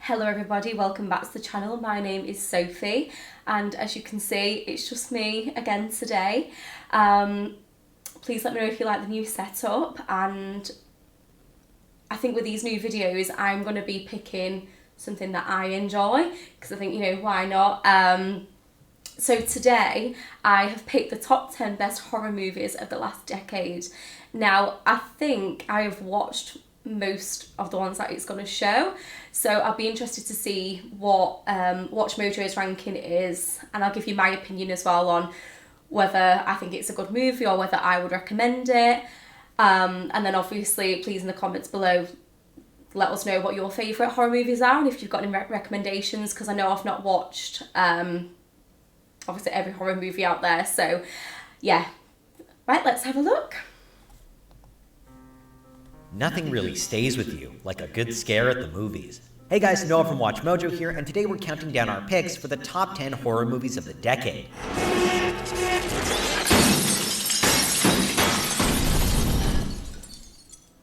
Hello everybody, welcome back to the channel. My name is Sophie and as you can see it's just me again today. Please let me know if you like the new setup, and I think with these new videos I'm going to be picking something that I enjoy because I think, you know, why not? So today I have picked the top 10 best horror movies of the last decade. Now I think I have watched most of the ones that it's going to show, so I'll be interested to see what Watch Mojo's ranking is, and I'll give you my opinion as well on whether I think it's a good movie or whether I would recommend it, and then obviously please in the comments below let us know what your favourite horror movies are and if you've got any recommendations, because I know I've not watched obviously every horror movie out there. So yeah, right, let's have a look. Nothing really stays with you like a good scare at the movies. Hey guys, Noah from Watch Mojo here, and today we're counting down our picks for the top 10 horror movies of the decade.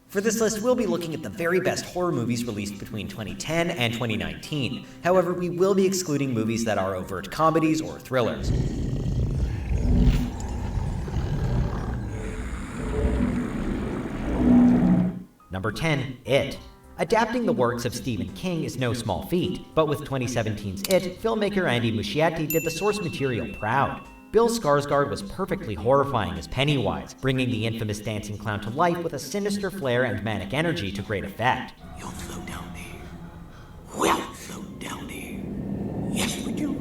For this list, we'll be looking at the very best horror movies released between 2010 and 2019. However, we will be excluding movies that are overt comedies or thrillers. Number 10, It. Adapting the works of Stephen King is no small feat, but with 2017's It, filmmaker Andy Muschietti did the source material proud. Bill Skarsgård was perfectly horrifying as Pennywise, bringing the infamous dancing clown to life with a sinister flair and manic energy to great effect. You'll float down there. We'll float down there. Yes, we do.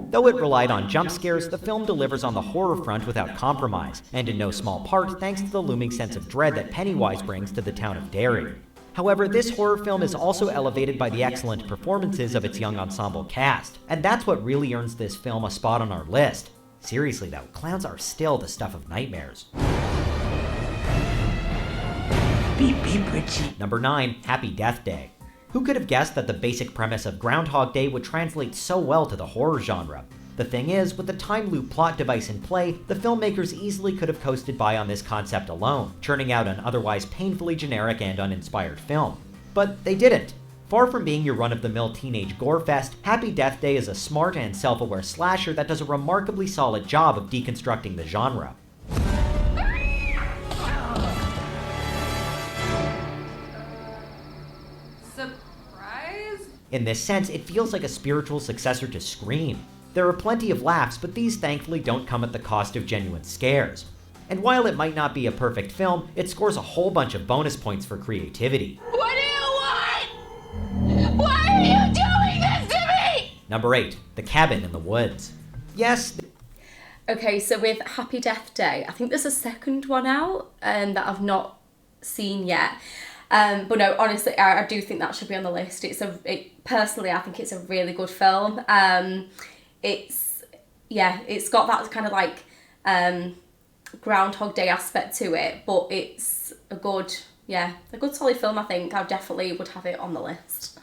Though it relied on jump scares, the film delivers on the horror front without compromise, and in no small part thanks to the looming sense of dread that Pennywise brings to the town of Derry. However, this horror film is also elevated by the excellent performances of its young ensemble cast, and that's what really earns this film a spot on our list. Seriously though, clowns are still the stuff of nightmares. Beep, beep, Richie. Number 9, Happy Death Day. Who could have guessed that the basic premise of Groundhog Day would translate so well to the horror genre? The thing is, with the time loop plot device in play, the filmmakers easily could have coasted by on this concept alone, churning out an otherwise painfully generic and uninspired film. But they didn't. Far from being your run-of-the-mill teenage gore fest, Happy Death Day is a smart and self-aware slasher that does a remarkably solid job of deconstructing the genre. In this sense, it feels like a spiritual successor to Scream. There are plenty of laughs, but these thankfully don't come at the cost of genuine scares. And while it might not be a perfect film, it scores a whole bunch of bonus points for creativity. What do you want? Why are you doing this to me? Number 8, The Cabin in the Woods. Yes. Okay, so with Happy Death Day, I think there's a second one out that I've not seen yet. But no, honestly, I do think that should be on the list. Personally, I think it's a really good film. It's got that kind of like Groundhog Day aspect to it, but it's a good solid film. I think I definitely would have it on the list.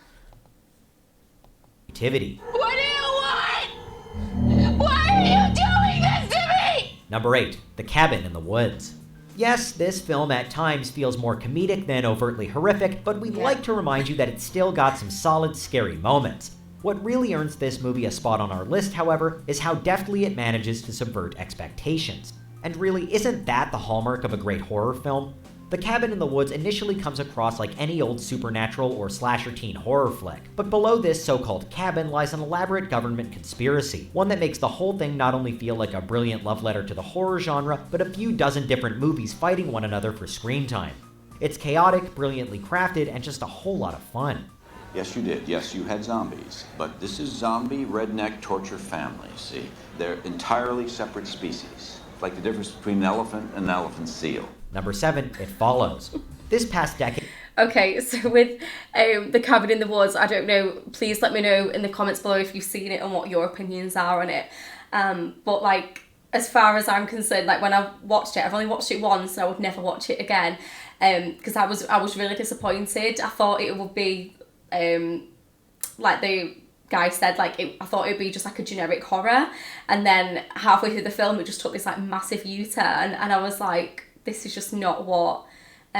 Creativity. What do you want? Why are you doing this to me? Number 8, The Cabin in the Woods. Yes, this film at times feels more comedic than overtly horrific, but we'd like to remind you that it's still got some solid, scary moments. What really earns this movie a spot on our list, however, is how deftly it manages to subvert expectations. And really, isn't that the hallmark of a great horror film? The Cabin in the Woods initially comes across like any old supernatural or slasher teen horror flick, but below this so-called cabin lies an elaborate government conspiracy, one that makes the whole thing not only feel like a brilliant love letter to the horror genre, but a few dozen different movies fighting one another for screen time. It's chaotic, brilliantly crafted, and just a whole lot of fun. Yes, you did. Yes, you had zombies. But this is zombie redneck torture family, see? They're entirely separate species. It's like the difference between an elephant and an elephant seal. Number 7, It Follows. This past decade... Okay, so with The Cabin in the Woods, I don't know, please let me know in the comments below if you've seen it and what your opinions are on it. But like, as far as I'm concerned, like when I've watched it, I've only watched it once and I would never watch it again. Because I was really disappointed. I thought it would be, like the guy said, like I thought it would be just like a generic horror. And then halfway through the film, it just took this like massive U-turn. And I was like, this is just not what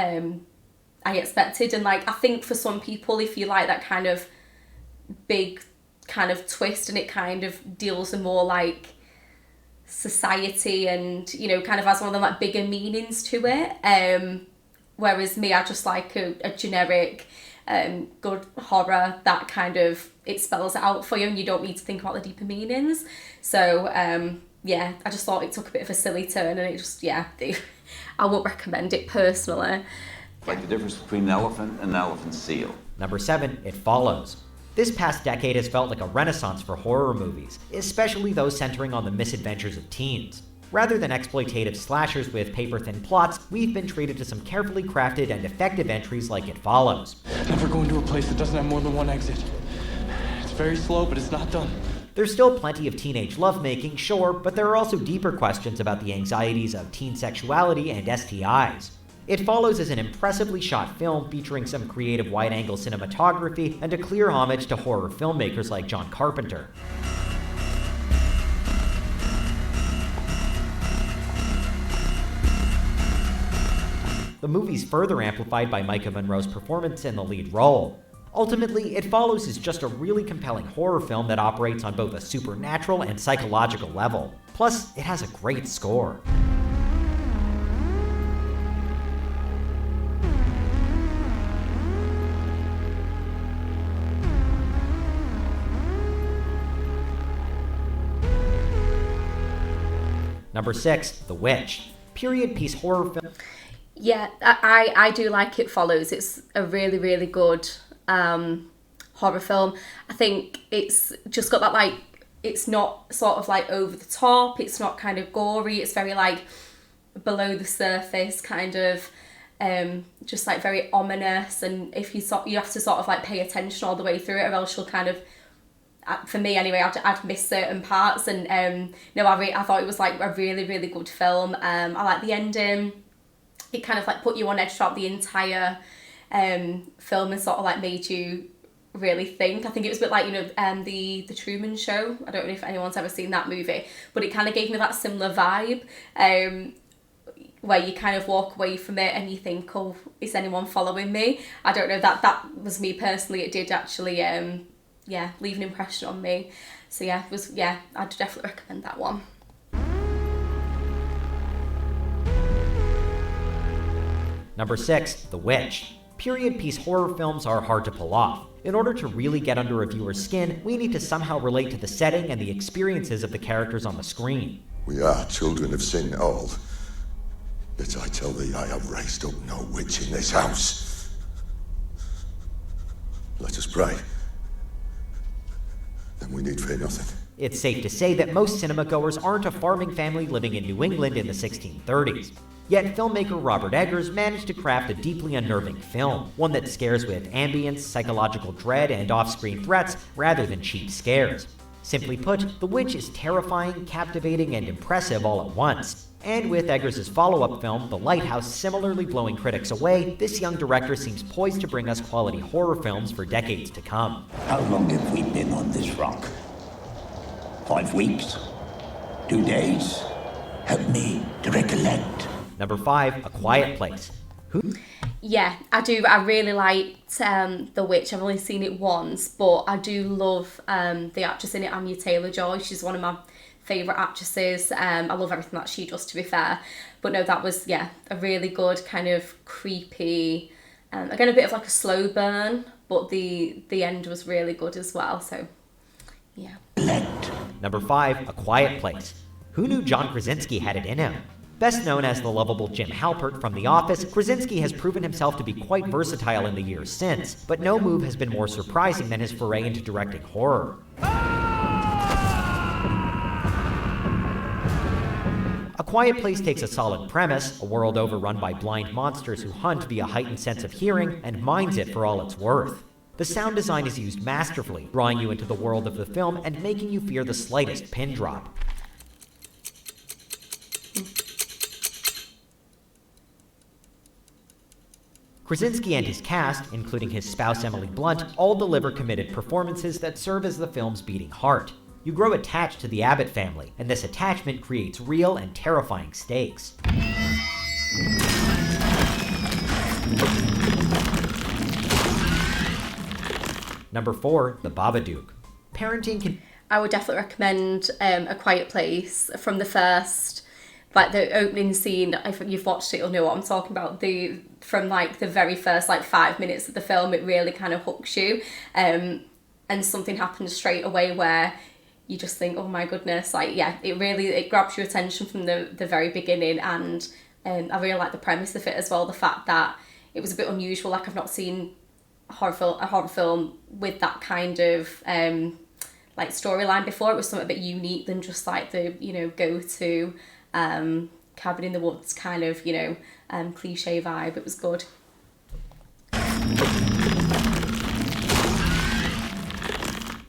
I expected. And like, I think for some people, if you like that kind of big kind of twist, and it kind of deals with more like society and, you know, kind of has one of them like bigger meanings to it. Whereas me, I just like a generic good horror that kind of, it spells it out for you and you don't need to think about the deeper meanings. So yeah, I just thought it took a bit of a silly turn, and it just, yeah, I won't recommend it personally. Like the difference between an elephant and an elephant seal. Number 7, It Follows. This past decade has felt like a renaissance for horror movies, especially those centering on the misadventures of teens. Rather than exploitative slashers with paper-thin plots, we've been treated to some carefully crafted and effective entries like It Follows. Never go into a place that doesn't have more than one exit. It's very slow, but it's not done. There's still plenty of teenage lovemaking, sure, but there are also deeper questions about the anxieties of teen sexuality and STIs. It Follows is an impressively shot film featuring some creative wide-angle cinematography and a clear homage to horror filmmakers like John Carpenter. The movie's further amplified by Micah Monroe's performance in the lead role. Ultimately, It Follows is just a really compelling horror film that operates on both a supernatural and psychological level. Plus, it has a great score. Number 6, The Witch. Period piece horror film. Yeah, I do like It Follows. It's a really, really good horror film. I think it's just got that, like, it's not sort of like over the top, it's not kind of gory, it's very like below the surface, kind of just like very ominous, and if you have to sort of like pay attention all the way through it, or else you'll kind of, for me anyway, I'd miss certain parts. And no, I thought it was like a really, really good film. I like the ending. It kind of like put you on edge throughout the entire film and sort of like made you really think. I think it was a bit like, you know, the Truman Show. I don't know if anyone's ever seen that movie, but it kind of gave me that similar vibe, where you kind of walk away from it and you think, oh, is anyone following me? I don't know, that was me personally. It did actually leave an impression on me. So I'd definitely recommend that one. Number 6, The Witch. Period piece horror films are hard to pull off. In order to really get under a viewer's skin, we need to somehow relate to the setting and the experiences of the characters on the screen. We are children of sin all. Yet I tell thee, I have raised up no witch in this house. Let us pray. Then we need fear nothing. It's safe to say that most cinema-goers aren't a farming family living in New England in the 1630s. Yet filmmaker Robert Eggers managed to craft a deeply unnerving film, one that scares with ambience, psychological dread, and off-screen threats rather than cheap scares. Simply put, The Witch is terrifying, captivating, and impressive all at once. And with Eggers' follow-up film, The Lighthouse, similarly blowing critics away, this young director seems poised to bring us quality horror films for decades to come. How long have we been on this rock? 5 weeks? 2 days? Help me to recollect. Number 5, A Quiet Place. Yeah, I do. I really liked The Witch. I've only seen it once, but I do love the actress in it, Anya Taylor-Joy. She's one of my favourite actresses. I love everything that she does, to be fair. But no, that was, a really good kind of creepy, again, a bit of like a slow burn, but the end was really good as well. So, yeah. Number 5, A Quiet Place. Who knew John Krasinski had it in him? Best known as the lovable Jim Halpert from The Office, Krasinski has proven himself to be quite versatile in the years since, but no move has been more surprising than his foray into directing horror. A Quiet Place takes a solid premise, a world overrun by blind monsters who hunt via heightened sense of hearing, and mines it for all it's worth. The sound design is used masterfully, drawing you into the world of the film and making you fear the slightest pin drop. Krasinski and his cast, including his spouse Emily Blunt, all deliver committed performances that serve as the film's beating heart. You grow attached to the Abbott family, and this attachment creates real and terrifying stakes. Number 4, The Babadook. Parenting can... I would definitely recommend A Quiet Place from the first, like the opening scene. If you've watched it, you'll know what I'm talking about. From like the very first like 5 minutes of the film, it really kind of hooks you. And something happens straight away where you just think, oh my goodness, like, yeah, it grabs your attention from the very beginning. And I really like the premise of it as well. The fact that it was a bit unusual. Like, I've not seen a horror film with that kind of like storyline before. It was something a bit unique than just like the, you know, go-to cabin in the woods kind of, you know, cliche vibe. It was good.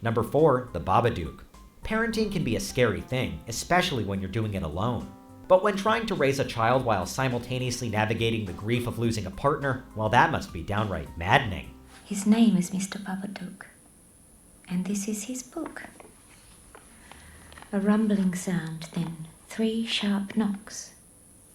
Number 4, The Babadook. Parenting can be a scary thing, especially when you're doing it alone. But when trying to raise a child while simultaneously navigating the grief of losing a partner, well, that must be downright maddening. His name is Mr. Babadook, and this is his book. A rumbling sound, then 3 sharp knocks.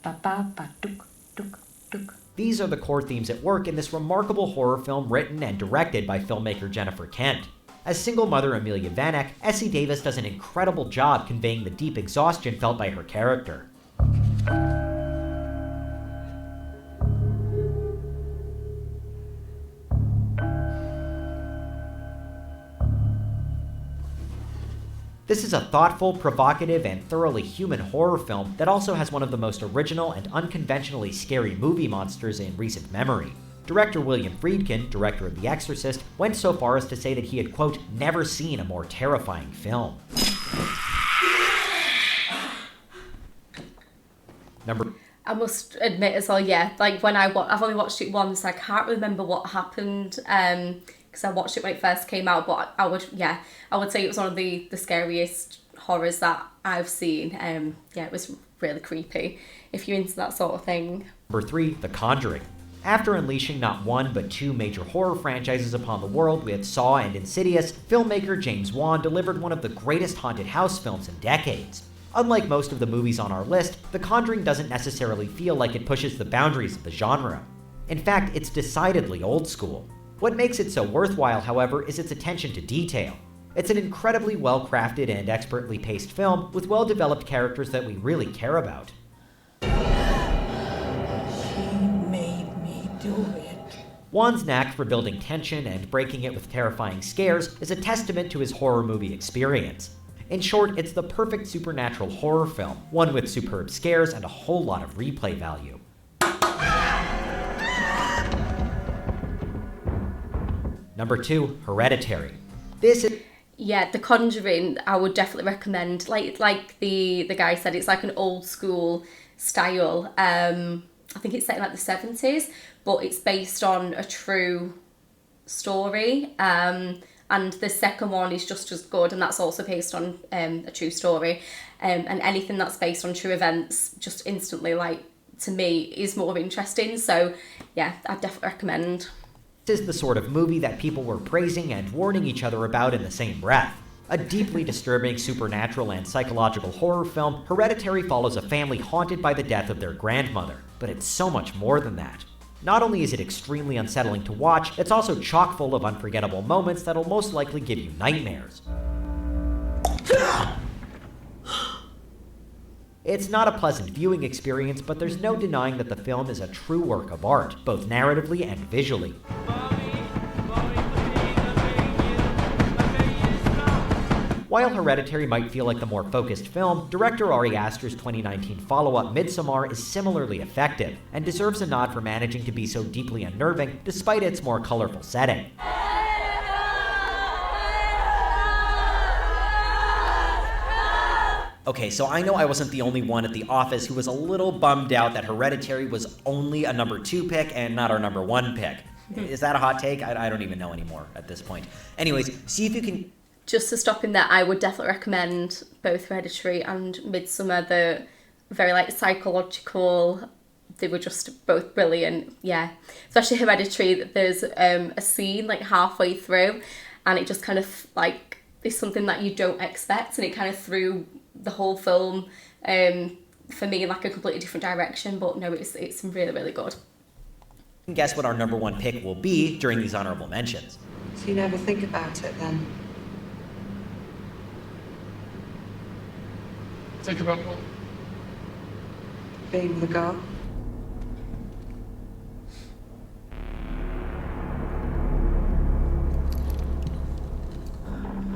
Babadook, dook, dook. These are the core themes at work in this remarkable horror film written and directed by filmmaker Jennifer Kent. As single mother Amelia Vanek, Essie Davis does an incredible job conveying the deep exhaustion felt by her character. This is a thoughtful, provocative, and thoroughly human horror film that also has one of the most original and unconventionally scary movie monsters in recent memory. Director William Friedkin, director of The Exorcist, went so far as to say that he had, quote, never seen a more terrifying film. I must admit as well, yeah, like when I've only watched it once, I can't remember what happened, because I watched it when it first came out, but I would say it was one of the scariest horrors that I've seen. Yeah, it was really creepy, if you're into that sort of thing. Number 3, The Conjuring. After unleashing not one but 2 major horror franchises upon the world with Saw and Insidious, filmmaker James Wan delivered one of the greatest haunted house films in decades. Unlike most of the movies on our list, The Conjuring doesn't necessarily feel like it pushes the boundaries of the genre. In fact, it's decidedly old school. What makes it so worthwhile, however, is its attention to detail. It's an incredibly well-crafted and expertly paced film with well-developed characters that we really care about. Wan's knack for building tension and breaking it with terrifying scares is a testament to his horror movie experience. In short, it's the perfect supernatural horror film, one with superb scares and a whole lot of replay value. Number 2, Hereditary. Yeah, The Conjuring, I would definitely recommend. Like the guy said, it's like an old school style. I think it's set in like the 70s, but it's based on a true story. And the second one is just as good, and that's also based on a true story. And anything that's based on true events, just instantly, like, to me, is more interesting. So yeah, I'd definitely recommend. This is the sort of movie that people were praising and warning each other about in the same breath. A deeply disturbing supernatural and psychological horror film, Hereditary follows a family haunted by the death of their grandmother. But it's so much more than that. Not only is it extremely unsettling to watch, it's also chock full of unforgettable moments that'll most likely give you nightmares. It's not a pleasant viewing experience, but there's no denying that the film is a true work of art, both narratively and visually. While Hereditary might feel like the more focused film, director Ari Aster's 2019 follow-up Midsommar is similarly effective, and deserves a nod for managing to be so deeply unnerving despite its more colorful setting. Okay, so I know I wasn't the only one at the office who was a little bummed out that Hereditary was only a number 2 pick and not our number 1 pick. Is that a hot take? I don't even know anymore at this point. Anyways, see if you can... Just to stop in there, I would definitely recommend both Hereditary and Midsommar. They're very like psychological. They were just both brilliant. Yeah, especially Hereditary. There's a scene like halfway through, and it just kind of like is something that you don't expect, and it kind of threw the whole film for me in like a completely different direction. But no, it's really, really good. Guess what our number 1 pick will be during these honorable mentions. So you never think about it then? Think about what? Being the girl?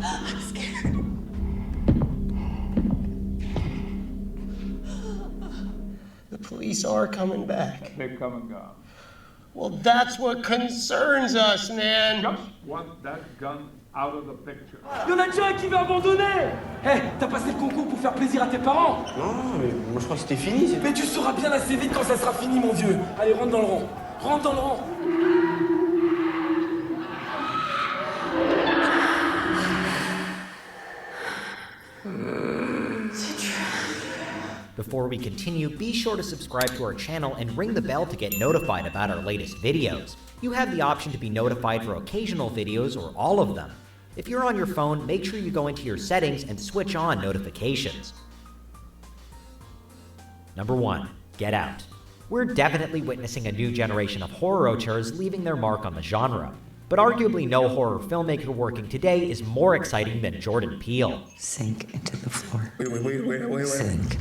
I'm scared. The police are coming back. They've come and gone. Well, that's what concerns us, man. Just want that gun out of the picture. Y'en a déjà un qui veut abandonner. Hé, t'as passé le concours pour faire plaisir à tes parents? Non, mais moi je crois que c'était fini. Mais tu sauras bien assez vite quand ça sera fini, mon vieux. Allez, rentre dans le rang. Rentre dans le rang. Before we continue, be sure to subscribe to our channel and ring the bell to get notified about our latest videos. You have the option to be notified for occasional videos or all of them. If you're on your phone, make sure you go into your settings and switch on notifications. Number 1. Get Out. We're definitely witnessing a new generation of horror auteurs leaving their mark on the genre. But arguably no horror filmmaker working today is more exciting than Jordan Peele. Sink into the floor. Wait. Sink.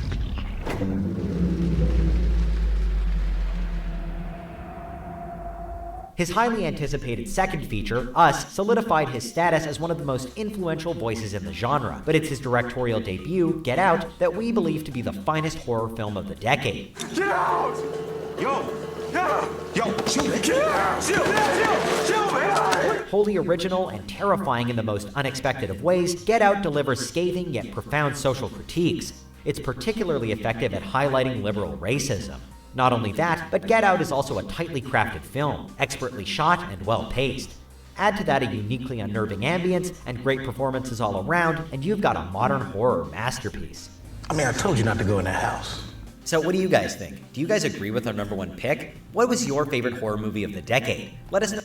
His highly anticipated second feature, Us, solidified his status as one of the most influential voices in the genre, but it's his directorial debut, Get Out, that we believe to be the finest horror film of the decade. Get out! Yo! Yo! Wholly original and terrifying in the most unexpected of ways, Get Out delivers scathing yet profound social critiques. It's particularly effective at highlighting liberal racism. Not only that, but Get Out is also a tightly crafted film, expertly shot and well-paced. Add to that a uniquely unnerving ambience and great performances all around, and you've got a modern horror masterpiece. I mean, I told you not to go in that house. So what do you guys think? Do you guys agree with our number 1 pick? What was your favorite horror movie of the decade? Let us know.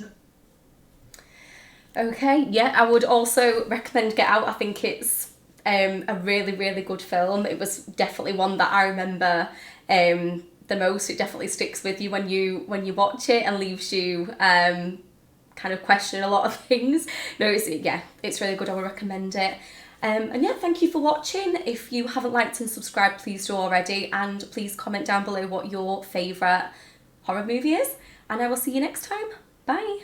Okay, yeah, I would also recommend Get Out. I think it's a really, really good film. It was definitely one that I remember the most. It definitely sticks with you when you watch it and leaves you kind of questioning a lot of things. No, it's really good. I would recommend it. And yeah, thank you for watching. If you haven't liked and subscribed, please do already, and please comment down below what your favourite horror movie is, and I will see you next time. Bye.